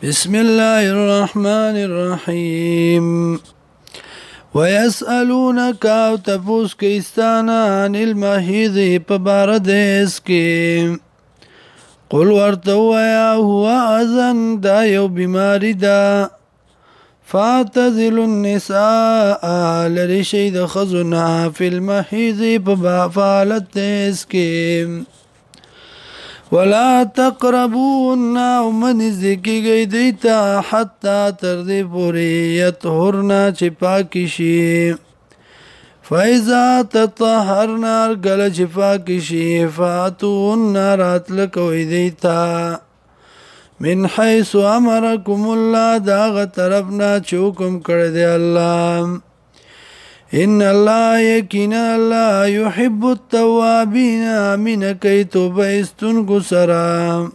بسم الله الرحمن الرحيم ويسألونك او تپوس کیستانا عن المحیض پباردیس کی قل ورتویا هو اذن دا یو بیماری دا فاعتزلوا النساء لرشی د خزنا فی المحیض پبافالتیس کی ولا تقربون ومن ذکی گئی دیتا حتی تردی پوری یطهرنا چی پاکشی فیضا تطهرنا ارگل چی پاکشی فاتون رات لکوی دیتا من حیث امرکم اللہ داغ طرفنا چوکم کردی اللہ ان الله یقینا الله يحب التوابین من کی توبه استنکو سرا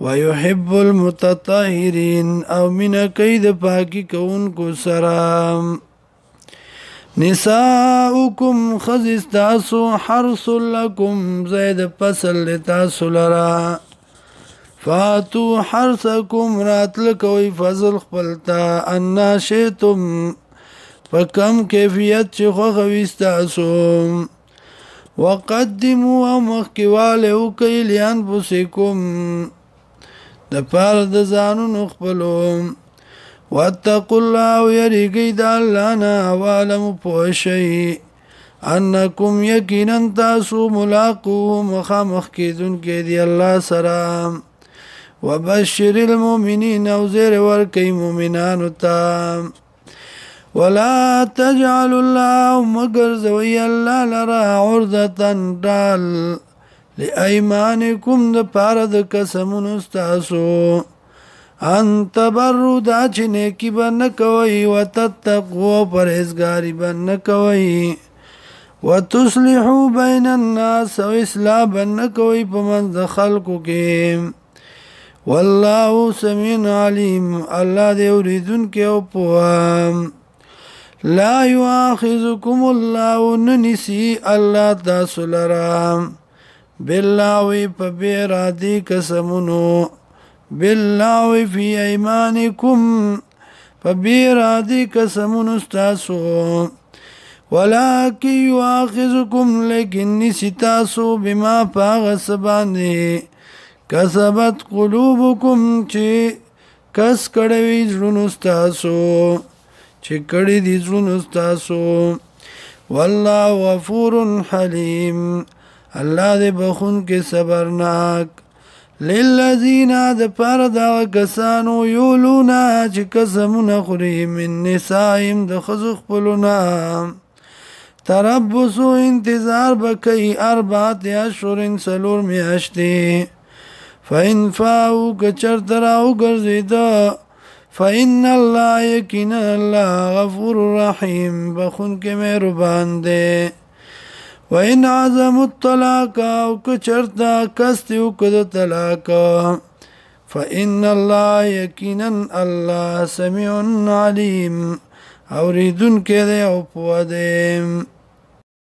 ويحب المتطهرین او من کی د پاکی کونکو سرا نساؤکم خزستاسو حرس لکم زید فصل لتاسو لرا فاتو حرسکم راتلکوی فضل خپلتا انا شیتم فکم کیفیت چی خوخویستاسو وقدمو او مخکیوالو کئی لانفسکم دا پار دا زانو نخبلو واتقوا اللہ ویریگی دا اللہ نا والمو پوشئی انکم یقینا تاسو ملاقو مخامخ کیدن کے دی اللہ سرام وبشر المؤمنین او زیر ورکی مومنانو تام ولا تجعل الله مگر زوی الله لرا عرضتا دال لأيمانكم د پاره د قسمونو استاسو ان تبرو دا چې نیکی بن کوي وتتقوا پرهیزګاری بن کوي وتصلحوا بين الناس او اصلاح بن کوي په منځ خلکو کې والله سميع عليم الله دې اوریدونکو او پوهه لا يؤاخذكم الله ننسي الله تاسو لرا بالله فبيرادي قسمونو بالله في ايمانكم فبيرادي قسمونو تاسو ولكن يؤاخذكم لكن نسي تاسو بما فاغسبانه كسبت قلوبكم چه کس کړوي زړونو تاسو چې کړي دي زړونو تاسو والله غفور حلیم الله دې بخون کې صبرناک للذین د پر دا کسانو یولونا چې قسمونه خوري من نسائم د خزو خپلونا تربصو انتظار بکئی 4 اشهر سلور میاشتې فإن فاو کچر تراو ګرځیدا فإن الله یقینا الله غفور رحیم بخون کے مہربان دے وإن عزم الطلاق او کچرتا کستیو کد طلاق فإن الله یقینا الله سمیع علیم اوریدن کے دے او پو دے